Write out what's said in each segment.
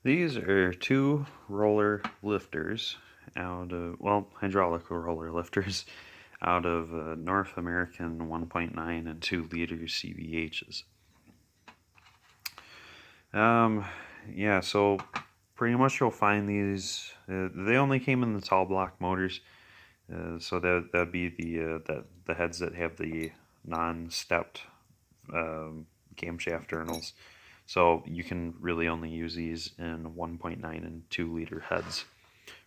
These are two roller lifters hydraulic roller lifters out of North American 1.9 and 2 liter CVHs. Yeah, so pretty much you'll find these. They only came in the tall block motors, so that'd be the heads that have the non-stepped camshaft journals. So you can really only use these in 1.9 and 2 liter heads.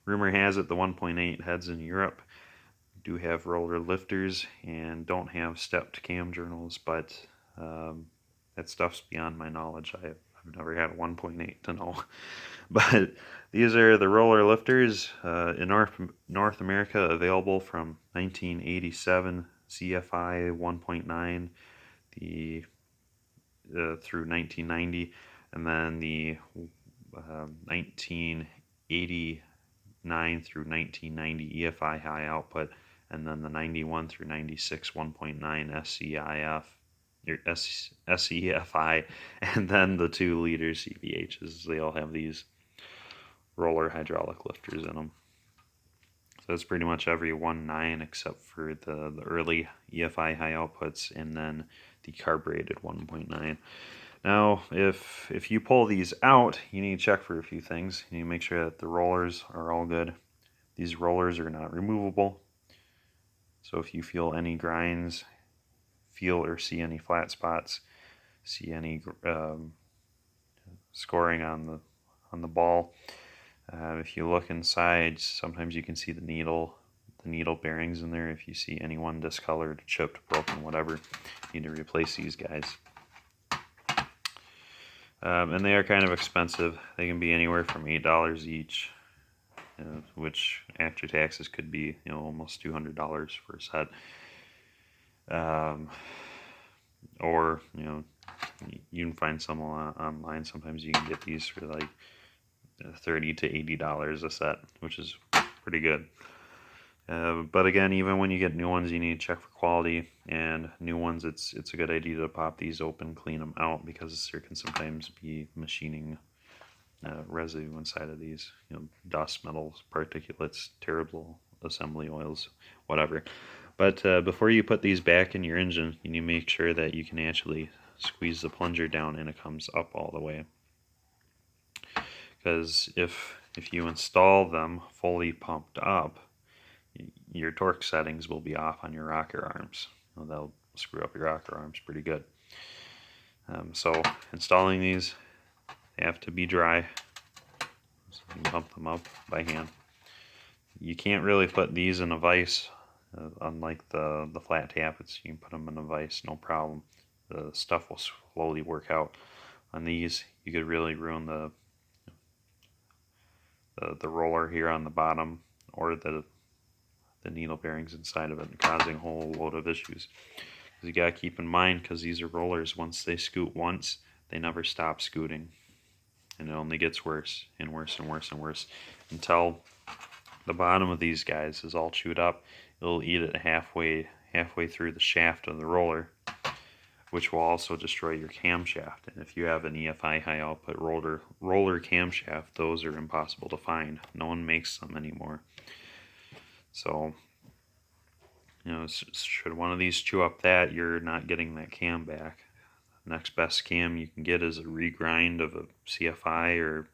Rumor has it the 1.8 heads in Europe do have roller lifters and don't have stepped cam journals, but that stuff's beyond my knowledge. I've never had a 1.8 to know. But these are the roller lifters in North America, available from 1987 CFI 1.9 the through 1990, and then the 1989 through 1990 EFI high output, and then the 91 through 96 1.9 SEFI, and then the 2 liter CVHs. They all have these roller hydraulic lifters in them. So that's pretty much every 1.9 except for the early EFI high outputs, and then the carbureted 1.9. Now, if you pull these out, you need to check for a few things. You need to make sure that the rollers are all good. These rollers are not removable. So if you feel any grinds, feel or see any flat spots, see any scoring on the ball, if you look inside, sometimes you can see the needle bearings in there. If you see anyone discolored, chipped, broken, whatever, you need to replace these guys. And they are kind of expensive. They can be anywhere from $8 each, which after taxes could be almost $200 for a set. Or you can find some online. Sometimes you can get these for like $30 to $80 a set, which is pretty good. But again, even when you get new ones, you need to check for quality. And new ones, it's a good idea to pop these open, clean them out, because there can sometimes be machining residue inside of these. Dust, metals, particulates, terrible assembly oils, whatever. But before you put these back in your engine, you need to make sure that you can actually squeeze the plunger down and it comes up all the way. Because if you install them fully pumped up, your torque settings will be off on your rocker arms. They'll screw up your rocker arms pretty good. So installing these, they have to be dry. So you can pump them up by hand. You can't really put these in a vise, unlike the flat tappets. You can put them in a vise, no problem. The stuff will slowly work out. On these, you could really ruin the roller here on the bottom, or the needle bearings inside of it, causing a whole load of issues. You gotta keep in mind, because these are rollers, once they scoot once, they never stop scooting, and it only gets worse and worse and worse and worse until the bottom of these guys is all chewed up. It'll eat it halfway through the shaft of the roller, which will also destroy your camshaft. And if you have an EFI high output roller camshaft, those are impossible to find. No one makes them anymore. So, should one of these chew up that, you're not getting that cam back. The next best cam you can get is a regrind of a CFI or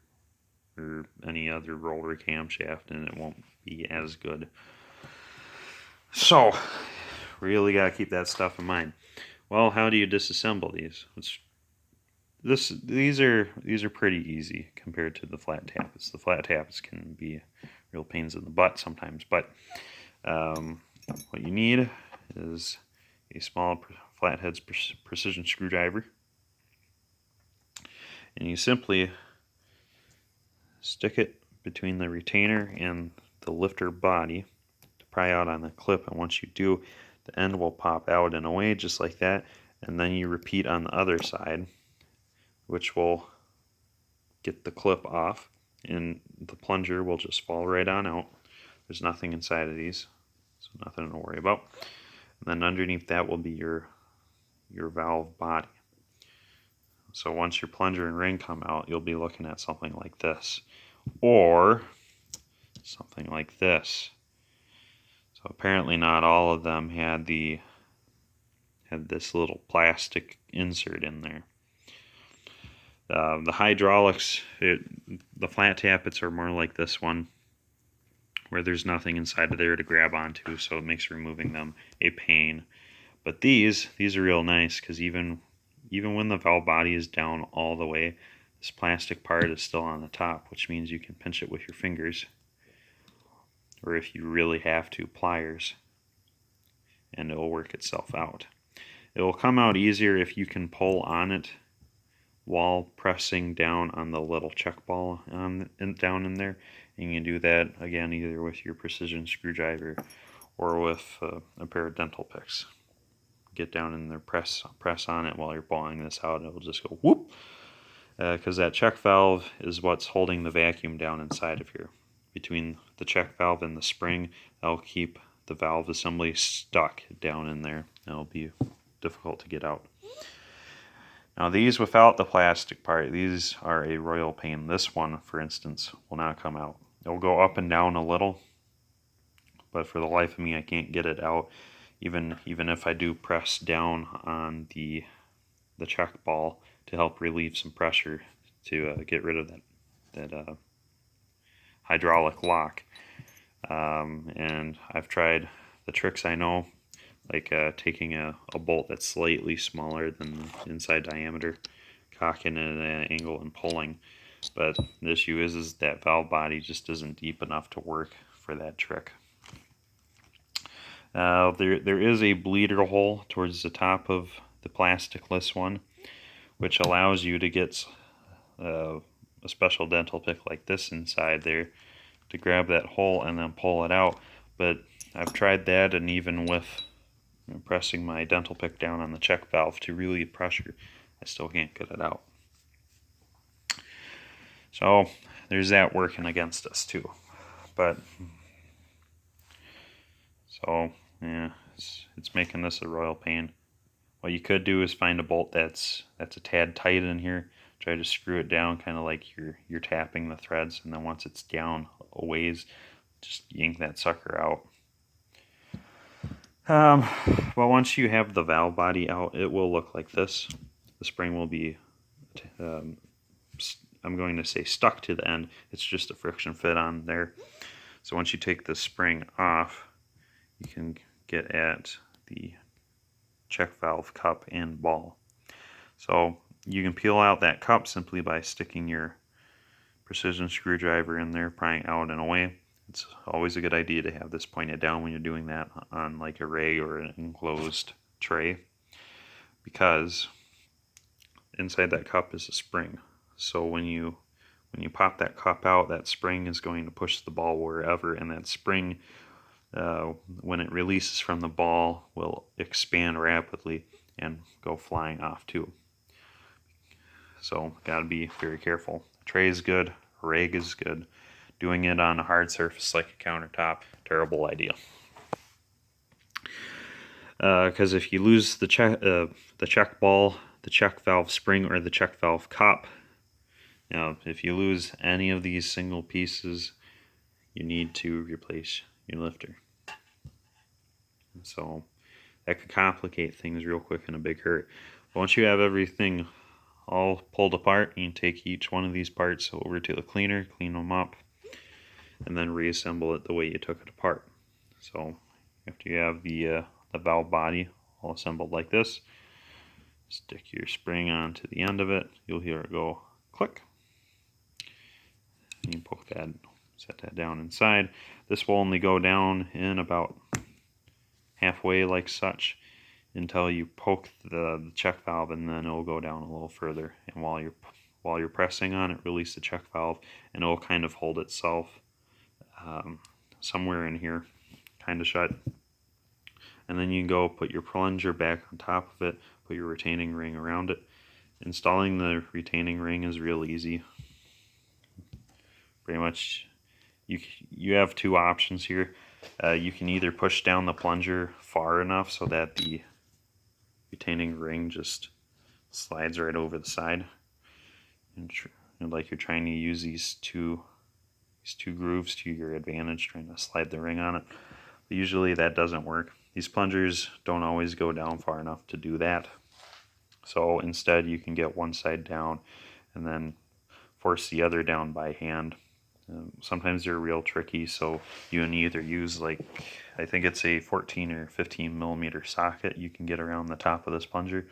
any other roller camshaft, and it won't be as good. So, really got to keep that stuff in mind. Well, how do you disassemble these? These are pretty easy compared to the flat tappets. The flat tappets can be real pains in the butt sometimes, but what you need is a small flathead precision screwdriver, and you simply stick it between the retainer and the lifter body to pry out on the clip, and once you do, the end will pop out and away just like that, and then you repeat on the other side, which will get the clip off, and the plunger will just fall right on out. There's nothing inside of these, so nothing to worry about. And then underneath that will be your valve body. So once your plunger and ring come out, you'll be looking at something like this, or something like this. So apparently not all of them had this little plastic insert in there. The hydraulics, the flat tappets are more like this one, where there's nothing inside of there to grab onto, so it makes removing them a pain. But these are real nice, because even when the valve body is down all the way, this plastic part is still on the top, which means you can pinch it with your fingers, or if you really have to, pliers, and it will work itself out. It will come out easier if you can pull on it while pressing down on the little check ball down in there. And you can do that again either with your precision screwdriver or with a pair of dental picks. Get down in there, press on it while you're pulling this out, and it'll just go whoop, because that check valve is what's holding the vacuum down inside of here. Between the check valve and the spring, that'll keep the valve assembly stuck down in there. It'll be difficult to get out. Now these without the plastic part, these are a royal pain. This one, for instance, will not come out. It'll go up and down a little, but for the life of me, I can't get it out. Even if I do press down on the check ball to help relieve some pressure to get rid of that hydraulic lock. And I've tried the tricks I know, like taking a bolt that's slightly smaller than the inside diameter, cocking it at an angle and pulling. But the issue is that valve body just isn't deep enough to work for that trick. There is a bleeder hole towards the top of the plasticless one, which allows you to get a special dental pick like this inside there to grab that hole and then pull it out. But I've tried that, and even with pressing my dental pick down on the check valve to relieve pressure, I still can't get it out. So there's that working against us too. But so yeah, it's making this a royal pain. What you could do is find a bolt that's a tad tight in here. Try to screw it down, kind of like you're tapping the threads, and then once it's down a ways, just yank that sucker out. Well, once you have the valve body out, it will look like this. The spring will be, I'm going to say, stuck to the end. It's just a friction fit on there. So once you take the spring off, you can get at the check valve cup and ball. So you can peel out that cup simply by sticking your precision screwdriver in there, prying out and away. It's always a good idea to have this pointed down when you're doing that on like a ray or an enclosed tray, because inside that cup is a spring. So when you pop that cup out, that spring is going to push the ball wherever, and that spring, when it releases from the ball, will expand rapidly and go flying off too. So gotta be very careful. Tray is good, rag is good. Doing it on a hard surface like a countertop, terrible idea. Because if you lose the check ball, the check valve spring, or the check valve cup, if you lose any of these single pieces, you need to replace your lifter. So that could complicate things real quick in a big hurt. But once you have everything all pulled apart, you can take each one of these parts over to the cleaner, clean them up, and then reassemble it the way you took it apart. So after you have the valve body all assembled like this, stick your spring onto the end of it. You'll hear it go click. You can poke that, set that down inside. This will only go down in about halfway like such until you poke the check valve, and then it'll go down a little further. And while you're pressing on it, release the check valve, and it'll kind of hold itself somewhere in here, kind of shut. And then you can go put your plunger back on top of it, put your retaining ring around it. Installing the retaining ring is real easy. Pretty much, you have two options here. You can either push down the plunger far enough so that the retaining ring just slides right over the side, and like you're trying to use these two grooves to your advantage, trying to slide the ring on it. But usually that doesn't work. These plungers don't always go down far enough to do that. So instead you can get one side down and then force the other down by hand. Sometimes they're real tricky, so you can either use, like, I think it's a 14 or 15 millimeter socket you can get around the top of this plunger,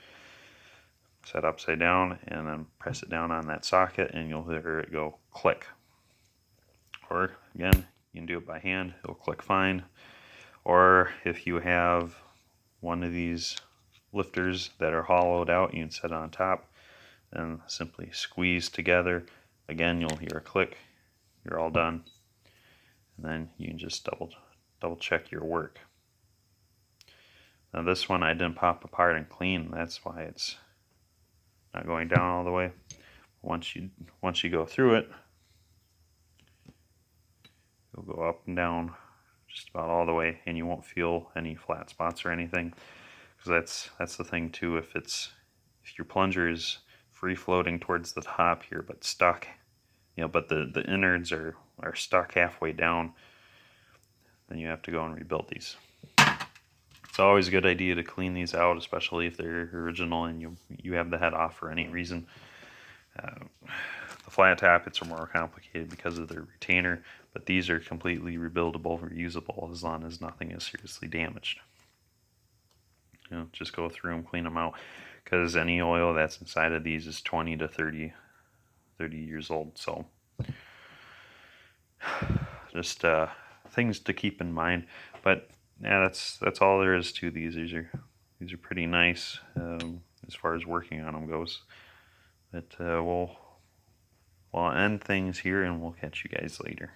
set upside down, and then press it down on that socket and you'll hear it go click. Or again, you can do it by hand, it'll click fine. Or if you have one of these lifters that are hollowed out, you can set it on top and simply squeeze together. Again, you'll hear a click, you're all done. And then you can just double check your work. Now this one I didn't pop apart and clean, that's why it's not going down all the way. Once you go through it, you'll go up and down just about all the way, and you won't feel any flat spots or anything. Because that's the thing too. If your plunger is free floating towards the top here, but stuck, but the innards are stuck halfway down, then you have to go and rebuild these. It's always a good idea to clean these out, especially if they're original and you have the head off for any reason. The flat top, it's more complicated because of the retainer, but these are completely rebuildable, reusable, as long as nothing is seriously damaged. Just go through and clean them out, because any oil that's inside of these is 20 to 30 years old. So just things to keep in mind. But yeah, that's all there is to these. These are pretty nice as far as working on them goes. But we'll end things here, and we'll catch you guys later.